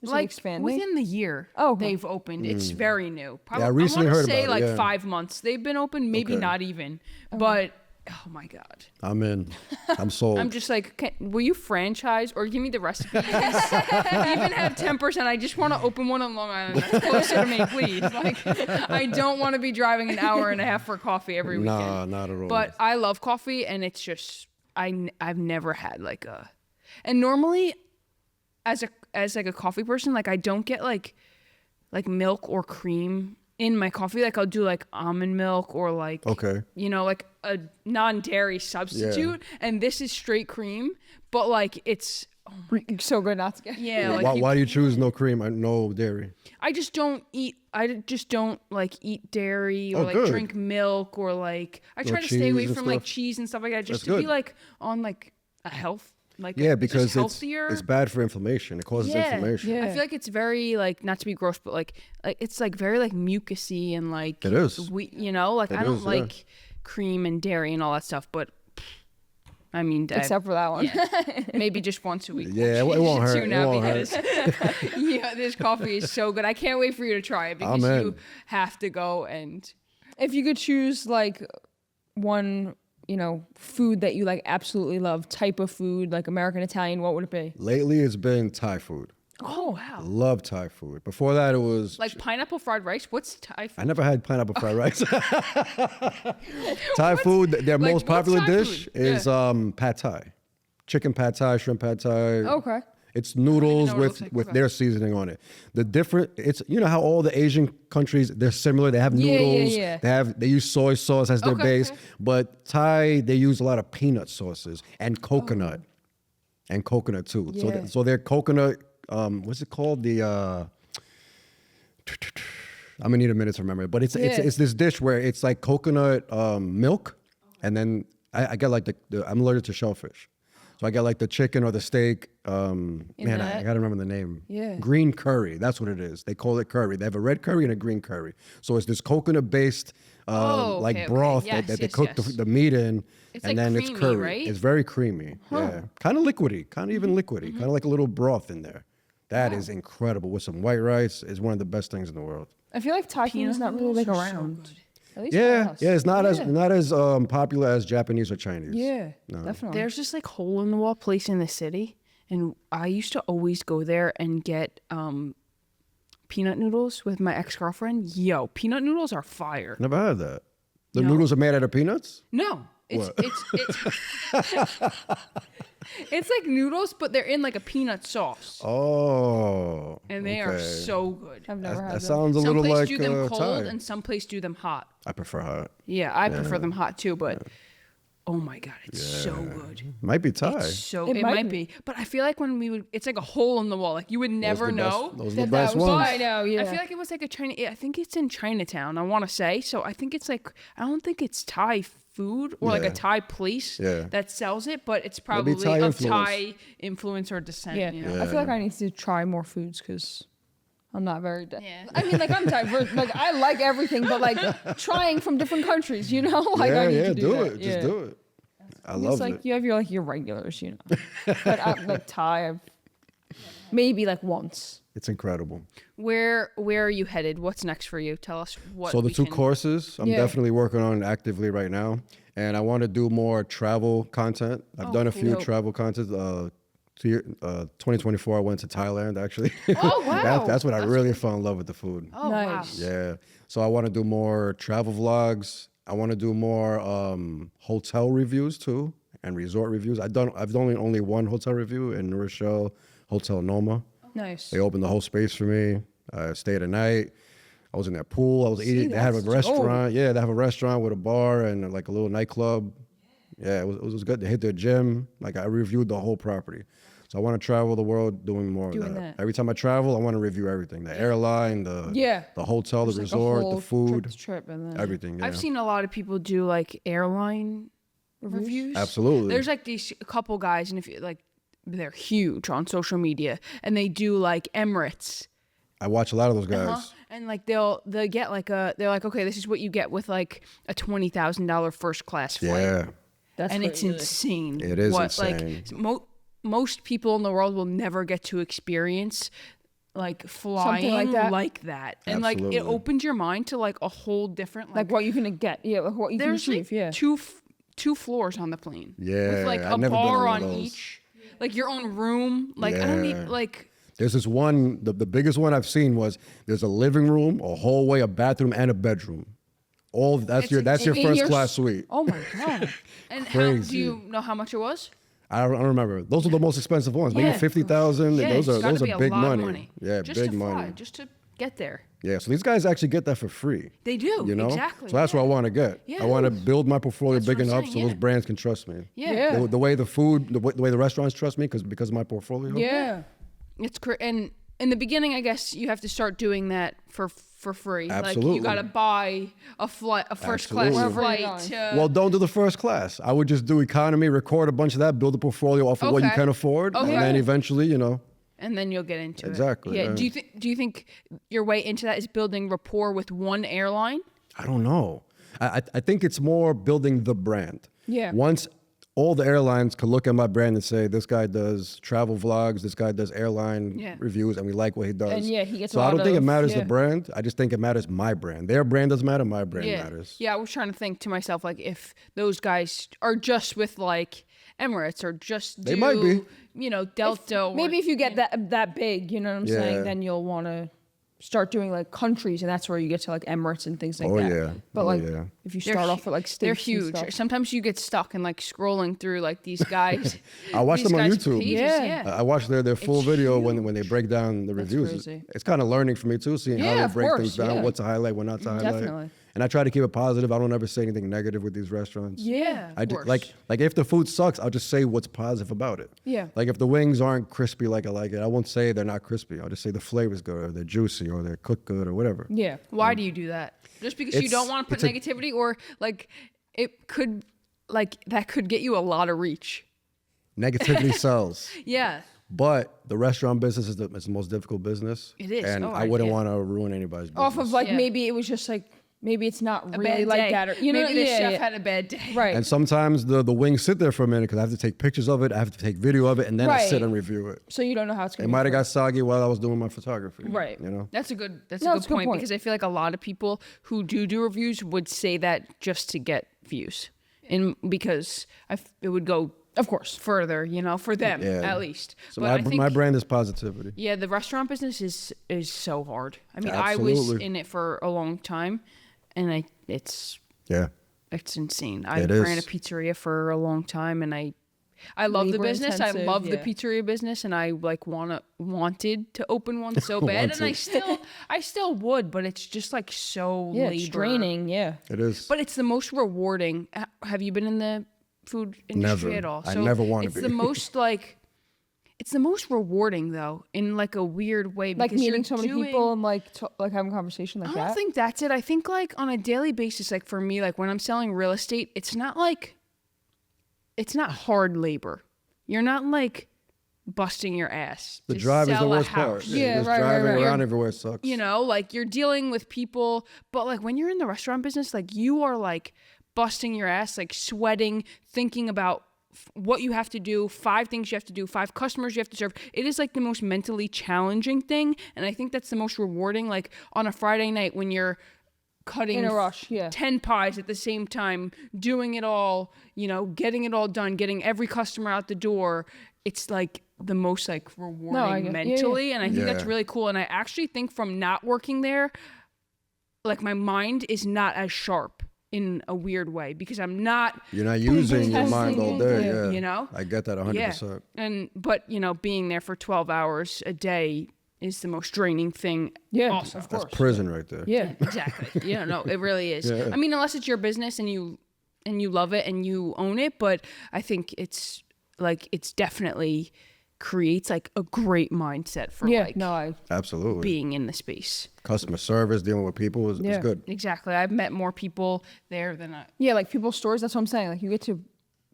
S1: Is it
S2: Like
S1: expanding?
S2: within the year,
S1: Oh, okay.
S2: they've opened. It's very new. Probably,
S3: I recently
S2: I wanna
S3: heard
S2: say
S3: about it,
S2: like
S3: yeah.
S2: 5 months. They've been open, maybe
S3: Okay.
S2: not even. But Oh my God.
S3: I'm in. I'm sold.
S2: I'm just like, will you franchise or give me the recipe? Even have 10%. I just want to open one on Long Island. That's closer to me, please. Like, I don't want to be driving an hour and a half for coffee every weekend.
S3: Nah, not at all.
S2: But I love coffee, and it's just I've never had like a. And normally, as like a coffee person, like I don't get like milk or cream in my coffee. Like I'll do like almond milk or like like a non-dairy substitute, and this is straight cream, but like it's
S1: so good not to get.
S3: Why do you choose no cream and no dairy?
S2: I just don't like eat dairy or
S3: good.
S2: drink milk or like I try to stay
S3: cheese
S2: away
S3: and
S2: from like
S3: stuff?
S2: cheese and stuff like that just
S3: That's
S2: to be
S3: good.
S2: like on like a health like
S3: Because
S2: just healthier.
S3: it's bad for inflammation. It causes inflammation.
S2: I feel like it's very like, not to be gross, but like it's like very like mucusy and like
S3: It is.
S2: Like I don't like cream and dairy and all that stuff, but I mean,
S1: Except for that one.
S2: maybe just once a week.
S3: Yeah, it won't hurt. It won't hurt.
S2: This coffee is so good. I can't wait for you to try it because you have to go. And
S1: If you could choose like one, food that you like absolutely love, type of food, like American, Italian, what would it be?
S3: Lately, it's been Thai food.
S2: oh wow,
S3: Love Thai food. Before that, it was
S2: like pineapple fried rice. What's Thai food?
S3: I never had pineapple fried rice. Thai food, their
S2: like,
S3: most
S2: what's
S3: popular
S2: Thai
S3: dish
S2: food?
S3: is pad Thai. Chicken pad Thai, shrimp pad Thai.
S1: Okay.
S3: It's noodles
S2: know what it looks like.
S3: with
S2: Okay.
S3: their seasoning on it. The different, it's how all the Asian countries, they're similar. They have noodles.
S1: Yeah.
S3: They use soy sauce as their base.
S2: Okay.
S3: But Thai, they use a lot of peanut sauces and coconut. And coconut too.
S1: Yeah.
S3: So their coconut, what's it called? The I'm gonna need a minute to remember it. But it's this dish where it's like coconut milk, and then I get like I'm allergic to shellfish. So I got like the chicken or the steak. I gotta remember the name.
S1: Yeah.
S3: Green curry. That's what it is. They call it curry. They have a red curry and a green curry. So it's this coconut-based broth
S2: Yes,
S3: that they
S2: yes,
S3: cook
S2: yes.
S3: the meat in,
S2: It's
S3: and
S2: like
S3: then
S2: creamy,
S3: it's curry.
S2: right?
S3: It's very creamy. Yeah, kind of liquidy. Kind of even liquidy. Kind of like a little broth in there. That is incredible with some white rice. Is one of the best things in the world.
S1: I feel like Thai food is not really like around. At least for
S3: Yeah,
S1: us.
S3: it's not as popular as Japanese or Chinese.
S1: Yeah, definitely.
S2: There's this like hole in the wall place in the city, and I used to always go there and get peanut noodles with my ex-girlfriend. Yo, peanut noodles are fire.
S3: Never had that. The noodles are made out of peanuts?
S2: No, it's it's like noodles, but they're in like a peanut sauce,
S3: Oh.
S2: and they are so good.
S1: I've never had
S3: That
S1: them.
S3: sounds a
S2: Some
S3: little
S2: place
S3: like
S2: do them cold,
S3: Thai.
S2: and some place do them hot.
S3: I prefer hot.
S2: Yeah, I prefer them hot too, but oh my God, it's so good.
S3: Might be Thai.
S2: So
S1: It
S2: it
S1: might
S2: might be, but I feel like when we would, it's like a hole in the wall. Like you would never know.
S3: Those are the
S1: that
S3: best
S1: was
S3: ones.
S1: I know, yeah.
S2: I feel like it was like a Chinese. I think it's in Chinatown. I want to say. So I think it's like I don't think it's Thai food or like a
S3: Yeah.
S2: Thai place
S3: Yeah.
S2: that sells it, but it's probably
S3: Thai
S2: of
S3: influence.
S2: Thai influence or descent.
S1: Yeah.
S2: You know?
S1: I feel like I need to try more foods because I'm not very.
S2: Yeah.
S1: I mean, like I'm diverse. Like I like everything, but like trying from different countries, Like I need to do that.
S3: it. Just do it. I
S1: It's
S3: love
S1: like
S3: it.
S1: you have your regulars, But like Thai, I've maybe like once.
S3: It's incredible.
S2: Where are you headed? What's next for you? Tell us what.
S3: So the
S2: we
S3: two
S2: can-
S3: courses, I'm
S1: Yeah.
S3: definitely working on actively right now. And I want to do more travel content. I've done a few
S1: cool.
S3: travel content. 2024, I went to Thailand, actually.
S2: Oh wow.
S3: That's when I really fell in love with the food.
S2: Oh
S1: Nice.
S2: wow.
S3: Yeah. So I want to do more travel vlogs. I want to do more hotel reviews too, and resort reviews. I've done only one hotel review in New Rochelle, Hotel Noma.
S1: Nice.
S3: They opened the whole space for me. I stayed a night. I was in their pool. I was eating. They have a
S1: that's
S3: restaurant. Yeah, they have a restaurant with a bar and like a little nightclub. Yeah, it was good. They hit their gym. Like I reviewed the whole property. So I want to travel the world doing more of
S1: Doing
S3: that.
S1: that.
S3: Every time I travel, I want to review everything: the airline, the hotel, the
S1: Just like a
S3: resort,
S1: whole
S3: the food,
S1: trip and then
S3: everything. Yeah.
S2: I've seen a lot of people do like airline reviews.
S3: Absolutely.
S2: There's like these couple guys, and if you like, they're huge on social media, and they do like Emirates.
S3: I watch a lot of those guys.
S2: And like they'll get like they're like, okay, this is what you get with like a $20,000 first class flight.
S3: Yeah.
S1: that's
S2: And it's
S1: crazy.
S2: insane.
S3: It is
S2: insane. Like most people in the world will never get to experience like flying
S1: like that.
S2: And like it
S3: Absolutely.
S2: opens your mind to like a whole different
S1: like what you're gonna get. Yeah, like what you can
S2: there's
S1: achieve.
S2: like
S1: Yeah.
S2: 2 floors on the plane.
S3: Yeah,
S2: with like
S3: I've
S2: a
S3: never been
S2: bar
S3: on one
S2: on
S3: of those.
S2: each, like your own room. Like I don't
S3: Yeah.
S2: even like.
S3: There's this one, the biggest one I've seen was there's a living room, a hallway, a bathroom, and a bedroom. All that's your
S2: in
S3: first
S2: your
S3: class suite.
S1: Oh my god.
S2: And how
S3: Crazy.
S2: do you know how much it was?
S3: I don't remember. Those are the most expensive ones. Maybe
S2: Yeah.
S3: 50,000.
S2: Yeah,
S3: Those
S2: it's gotta
S3: are
S2: be a
S3: big
S2: lot of
S3: money. Yeah,
S2: just
S3: big
S2: to fly,
S3: money.
S2: just to get there.
S3: Yeah, so these guys actually get that for free.
S2: They do,
S3: You know,
S2: exactly,
S3: So that's what I want to get.
S2: Yeah.
S3: I want to build my portfolio
S2: That's what
S3: big
S2: I'm
S3: enough
S2: saying,
S3: so
S2: yeah.
S3: those brands can trust me.
S2: Yeah.
S3: The way the food, the way the restaurants trust me because of my portfolio.
S1: Yeah.
S2: It's and in the beginning, I guess you have to start doing that for free. Like
S3: Absolutely.
S2: you got to buy a first class
S3: Absolutely.
S2: flight. To,
S3: Well, don't do the first class. I would just do economy, record a bunch of that, build a portfolio off of what you
S2: Okay.
S3: can afford,
S2: Okay.
S3: and then eventually,
S2: and then you'll get into
S3: Exactly,
S2: it. Yeah.
S3: yeah.
S2: Do you think your way into that is building rapport with one airline?
S3: I don't know. I think it's more building the brand.
S1: Yeah.
S3: Once all the airlines could look at my brand and say, this guy does travel vlogs, this guy does airline
S2: Yeah.
S3: reviews, and we like what he does.
S1: And, yeah, he gets
S3: So
S1: a
S3: I
S1: lot
S3: don't think it
S1: of-
S3: matters
S1: yeah.
S3: the brand. I just think it matters my brand. Their brand doesn't matter. My brand
S2: Yeah.
S3: matters.
S2: Yeah. I was trying to think to myself, like, if those guys are just with like Emirates or just
S3: They might be.
S2: Delta. or,
S1: Maybe if you get that big, you know what I'm
S3: Yeah.
S1: saying, then you'll want to start doing like countries, and that's where you get to like Emirates and things like
S3: Oh,
S1: that.
S3: yeah.
S1: But
S3: Oh,
S1: like
S3: yeah.
S1: if you
S2: They're
S1: start
S2: hu-
S1: off with like
S2: they're
S1: steaks and
S2: huge.
S1: stuff.
S2: Sometimes you get stuck in like scrolling through like these guys.
S3: I watch
S2: these
S3: them on
S2: guys'
S3: YouTube.
S2: pages,
S1: Yeah.
S3: I watch their full
S2: It's
S3: video when they break down the reviews.
S1: crazy.
S3: It's kind of learning for me too, seeing how
S1: Yeah,
S3: they
S1: of
S3: break
S1: course,
S3: things down,
S1: yeah.
S3: what to highlight, what not to highlight.
S1: Definitely.
S3: And I try to keep it positive. I don't ever say anything negative with these restaurants.
S1: Yeah.
S3: I
S2: Of
S3: do,
S2: course.
S3: like if the food sucks, I'll just say what's positive about it.
S1: Yeah.
S3: Like if the wings aren't crispy like I like it, I won't say they're not crispy. I'll just say the flavor's good or they're juicy or they're cooked good or whatever.
S1: Yeah.
S2: Why do you do that? Just because you
S3: It's-
S2: don't want to put
S3: it's a-
S2: negativity, or like it could, like that could get you a lot of reach.
S3: Negativity sells.
S2: Yeah.
S3: But the restaurant business is the most difficult business.
S2: It is.
S3: And
S2: Oh,
S3: I wouldn't
S2: yeah.
S3: want to ruin anybody's business.
S1: Off of like
S2: Yeah.
S1: maybe it was just like maybe it's not
S2: A
S1: really
S2: bad
S1: like
S2: day.
S1: that, or you know,
S2: Maybe the
S1: yeah,
S2: chef
S1: yeah.
S2: had a bad day.
S1: Right.
S3: And sometimes the wings sit there for a minute because I have to take pictures of it. I have to take video of it, and then I sit
S1: Right.
S3: and review it.
S1: So you don't know how it's
S3: It
S1: going to
S3: might have got soggy while I was doing my photography.
S1: Right.
S3: You know?
S2: That's a good. That's
S1: No,
S2: a
S1: it's
S2: good
S1: a good
S2: point
S1: point.
S2: because I feel like a lot of people who do reviews would say that just to get views, and because it would go, of course, further. For them
S3: Yeah.
S2: at least.
S3: So
S2: but I think,
S3: my brand is positivity.
S2: yeah, the restaurant business is so hard. I mean, I was
S3: Absolutely.
S2: in it for a long time, and it's
S3: Yeah.
S2: insane. I
S3: It
S2: ran a
S3: is.
S2: pizzeria for a long time, and I love the
S1: Labor
S2: business. I
S1: intensive,
S2: love the
S1: yeah.
S2: pizzeria business, and I like wanted to open one so bad, and I still would, but it's just like so
S1: Yeah,
S2: labor.
S1: it's draining. Yeah.
S3: It is.
S2: But it's the most rewarding. Have you been in the food industry
S3: Never.
S2: at all?
S3: I never wanna
S2: It's
S3: be.
S2: the most like. It's the most rewarding though, in like a weird way.
S1: Like
S2: because you're
S1: meeting so many
S2: doing-
S1: people and like like having a conversation like
S2: I
S1: that.
S2: don't think that's it. I think like on a daily basis, like for me, like when I'm selling real estate, it's not hard labor. You're not like busting your ass.
S3: The
S2: to
S3: drive is the
S2: sell a
S3: worst part.
S2: house.
S1: Yeah,
S3: Just
S1: right,
S3: driving
S1: right.
S3: around everywhere sucks.
S2: Like you're dealing with people, but like when you're in the restaurant business, like you are like busting your ass, like sweating, thinking about what you have to do, 5 things you have to do, 5 customers you have to serve. It is like the most mentally challenging thing, and I think that's the most rewarding. Like on a Friday night when you're cutting
S1: In a rush, yeah.
S2: 10 pies at the same time, doing it all, getting it all done, getting every customer out the door. It's like the most like rewarding
S1: get- yeah,
S2: mentally, and I think that's
S3: Yeah.
S2: really cool. And I actually think from not working there, like my mind is not as sharp in a weird way because I'm not.
S3: You're not using your mind all day.
S1: Yeah.
S3: Yeah. I get that 100%.
S2: But being there for 12 hours a day is the most draining thing.
S1: Yeah,
S2: also.
S1: of
S3: That's
S1: course.
S3: prison right there.
S1: Yeah.
S2: Exactly. No, it really is.
S3: Yeah.
S2: I mean, unless it's your business and you love it and you own it, but I think it's definitely creates like a great mindset for
S1: Yeah.
S2: like
S1: No, I.
S3: Absolutely.
S2: being in the space.
S3: Customer service, dealing with people is
S1: Yeah.
S3: good.
S2: Exactly. I've met more people there than
S1: Yeah, like people's stories. That's what I'm saying. Like you get to.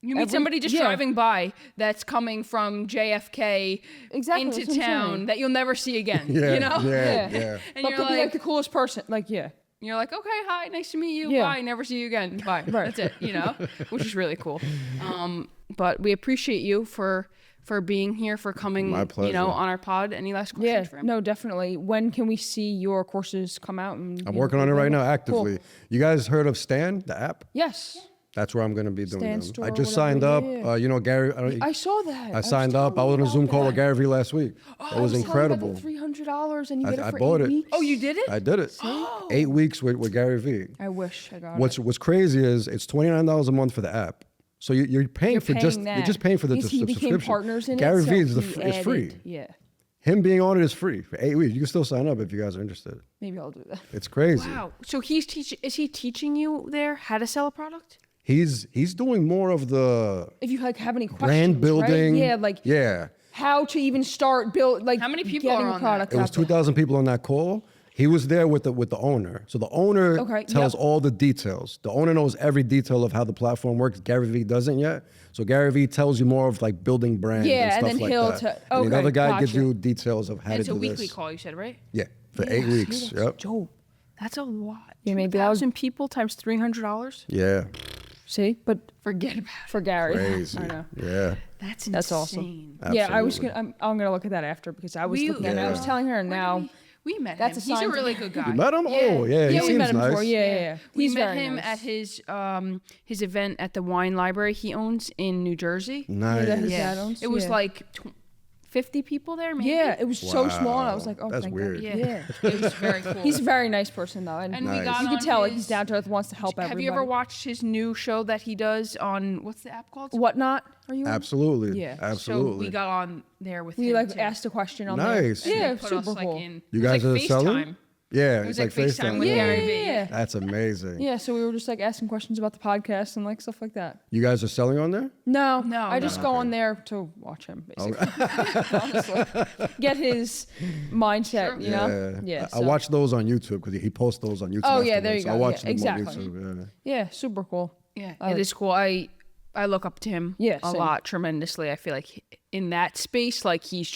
S2: you meet somebody just
S1: yeah.
S2: driving by that's coming from JFK
S1: Exactly, that's
S2: into
S1: what I'm
S2: town
S1: saying.
S2: that you'll never see again.
S3: Yeah,
S2: You know?
S3: yeah.
S2: And
S1: but
S2: you're
S1: could be like
S2: like,
S1: the coolest person. Like yeah.
S2: you're like, okay, hi, nice to meet you.
S1: Yeah.
S2: Bye, never see you again. Bye.
S1: Right.
S2: That's it. Which is really cool. But we appreciate you for being here, for coming.
S3: My pleasure.
S2: On our pod. Any last questions
S1: Yeah.
S2: for him?
S1: No, definitely. When can we see your courses come out? And
S3: I'm working on it right now actively. You guys heard of Stan, the app?
S1: Yes.
S3: That's where I'm going to be doing
S1: Stan
S3: them.
S1: store
S3: I
S1: or
S3: just
S1: whatever,
S3: signed up.
S1: yeah.
S3: Gary.
S1: I saw that.
S3: I signed up. I was on a Zoom call with Gary Vee last week. It was incredible.
S1: $300 and you get it
S3: I
S1: for
S3: bought
S1: 8
S3: it.
S1: weeks.
S2: Oh, you did it?
S3: I did it. 8 weeks with Gary Vee.
S1: I wish I got
S3: What's crazy is it's $29 a month for the app. So you're paying
S1: You're
S3: for
S1: paying
S3: you're just paying for the
S1: He became
S3: subscription.
S1: partners in
S3: Gary
S1: it.
S3: Vee
S1: so
S3: is
S1: he
S3: it's free.
S1: added- Yeah.
S3: Him being on it is free for 8 weeks. You can still sign up if you guys are interested.
S1: Maybe I'll do that.
S3: It's crazy.
S2: Wow. So he's teaching. Is he teaching you there how to sell a product?
S3: He's doing more of the
S1: If you like have any questions,
S3: brand building.
S1: right? Yeah, like
S3: yeah.
S1: how to even start build like
S2: How many people
S1: getting
S2: are
S1: a
S2: on
S1: product
S3: It was
S1: out there.
S3: 2,000 people on that call. He was there with the owner. So the owner
S1: Okay,
S3: tells
S1: yep.
S3: all the details. The owner knows every detail of how the platform works. Gary Vee doesn't yet. So Gary Vee tells you more of like building brands
S1: Yeah,
S3: and
S1: and
S3: stuff
S1: then
S3: like
S1: he'll
S3: that.
S1: okay,
S3: and the other guy gives
S1: gotcha.
S3: you details of how
S2: And it's
S3: to
S2: a
S3: do
S2: weekly
S3: this.
S2: call. You said, right?
S3: Yeah, for 8 weeks. Yep.
S1: Dope.
S2: That's a lot.
S1: Yeah, maybe that was-
S2: 2,000 people times $300.
S3: Yeah.
S1: See, but
S2: Forget about it.
S1: for Gary,
S3: Crazy.
S1: I know.
S3: Yeah.
S2: That's
S1: That's
S2: insane.
S1: awesome. Yeah, I was
S3: Absolutely.
S1: gonna. I'm gonna look at that after because I was
S2: We-
S1: looking at it. I was
S3: Yeah.
S1: telling her, and now
S2: We met
S1: That's
S2: him.
S1: a
S2: He's
S1: sign
S2: a
S1: to
S2: really
S1: me.
S2: good guy.
S3: You met him? Oh, yeah. He
S1: yeah, we
S3: seems
S1: met him
S3: nice.
S1: before. Yeah.
S2: We
S1: He's
S2: met
S1: very
S2: him
S1: nice.
S2: at his event at the wine library he owns in New Jersey.
S3: Nice.
S1: that his dad owns,
S2: It was
S1: yeah.
S2: like 50 people there, maybe.
S1: Yeah, it was so small, and I
S3: Wow.
S1: was like, oh,
S3: That's
S1: thank
S3: weird.
S1: God.
S2: Yeah. It was very cool.
S1: He's a very nice person though, and,
S2: And we
S3: Nice.
S2: got
S1: you
S2: on
S1: can tell like
S2: his-
S1: he's down to earth, wants to help everybody.
S2: Have you ever watched his new show that he does on what's the app called?
S1: Whatnot? Are you? in?
S3: Absolutely.
S1: Yeah.
S3: Absolutely.
S2: So we got on there with
S1: We
S2: him.
S1: like
S2: too.
S1: asked a question on
S3: Nice.
S1: there.
S3: And
S1: Yeah,
S2: Put
S1: super
S2: us, like,
S1: cool.
S2: in.
S3: You
S2: It was
S3: guys
S2: like
S3: are selling?
S2: FaceTime.
S3: Yeah.
S2: It was
S3: it's
S2: like
S3: like
S2: FaceTime
S3: FaceTime.
S2: with
S1: Yeah,
S2: Gary Vee.
S1: yeah.
S3: That's amazing.
S1: Yeah, so we were just like asking questions about the podcast and like stuff like that.
S3: You guys are selling on there?
S1: No,
S2: No,
S1: I
S2: no.
S1: just go on there to watch him, basically. Honestly, get his mindset, you know. Yeah,
S3: I
S1: so-
S3: watch those on YouTube because he posts those on YouTube.
S1: Oh, yeah, there you
S3: afterwards.
S1: go.
S3: I watch
S1: Yeah,
S3: them
S1: exactly.
S3: on YouTube.
S1: Yeah, super cool.
S2: Yeah,
S1: I
S2: it
S1: like-
S2: is cool. I look up to him
S1: Yeah,
S2: a
S1: same.
S2: lot tremendously. I feel like in that space, like he's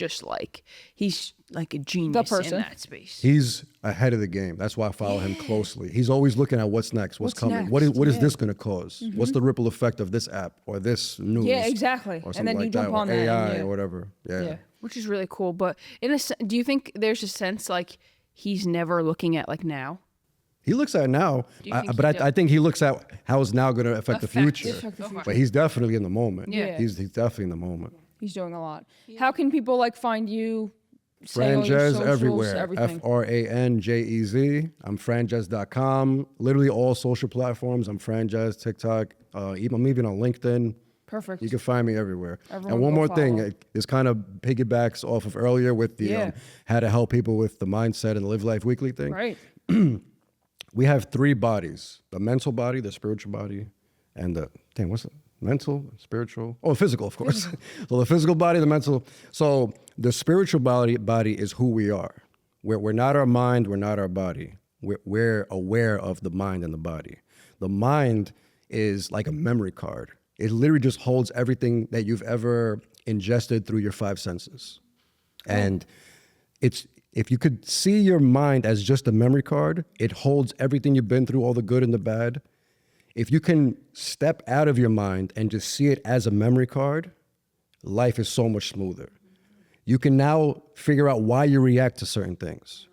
S2: like a genius
S1: person.
S2: in that space.
S3: He's ahead of the game. That's why I follow him closely. He's always looking at what's next, what's coming.
S1: next?
S3: What is
S1: Yeah. Mm-hmm.
S3: this going to cause? What's the ripple effect of this app or this news?
S1: Yeah, exactly.
S3: Or
S1: And
S3: something
S1: then you
S3: like
S1: jump
S3: that,
S1: on
S3: or
S1: that and
S3: AI
S1: yeah.
S3: or whatever. Yeah.
S1: Yeah.
S2: Which is really cool. But do you think there's a sense like he's never looking at like now?
S3: He looks at now,
S2: you think
S3: but
S2: he
S3: I think he looks at how it's now going to affect the
S2: Affect-
S3: future.
S1: Affect the future.
S3: But he's definitely in the moment.
S2: Yeah.
S3: He's definitely in the moment.
S1: He's doing a lot. How can people like find you? Say all your
S3: Franjez
S1: socials,
S3: everywhere.
S1: everything.
S3: Franjez. I'm franjez.com. Literally all social platforms. I'm Franjez, TikTok. I'm even on LinkedIn.
S1: Perfect.
S3: You can find me everywhere.
S1: Everyone
S3: and one
S1: go
S3: more thing,
S1: follow.
S3: it's kind of piggybacks off of earlier with the
S1: Yeah.
S3: how to help people with the mindset and Live Life Weekly thing.
S1: Right.
S3: We have 3 bodies: the mental body, the spiritual body, and the what's it? Mental, spiritual, physical, of course. So the physical body, the mental. So the spiritual body is who we are. We're not our mind. We're not our body. We're aware of the mind and the body. The mind is like a memory card. It literally just holds everything that you've ever ingested through your 5 senses. And if you could see your mind as just a memory card, it holds everything you've been through, all the good and the bad. If you can step out of your mind and just see it as a memory card, life is so much smoother. You can now figure out why you react to certain things,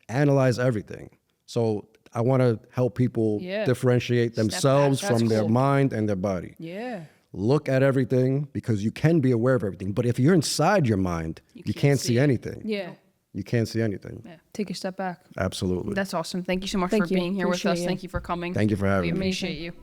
S3: analyze everything. So I want to help people
S1: Yeah.
S3: differentiate
S2: back.
S3: themselves
S1: That's
S3: from their
S1: cool.
S3: mind and their body.
S1: Yeah.
S3: Look at everything because you can be aware of everything. But if you're inside your mind, you can't see
S2: it.
S3: anything.
S1: Yeah.
S3: You can't see anything.
S1: Take a step back.
S3: Absolutely.
S2: That's awesome. Thank you so much
S1: Thank
S2: for
S1: you.
S2: being here with
S1: Appreciate
S2: us.
S1: you.
S2: Thank you for coming.
S3: Thank you for having
S2: We
S3: me.
S2: appreciate you.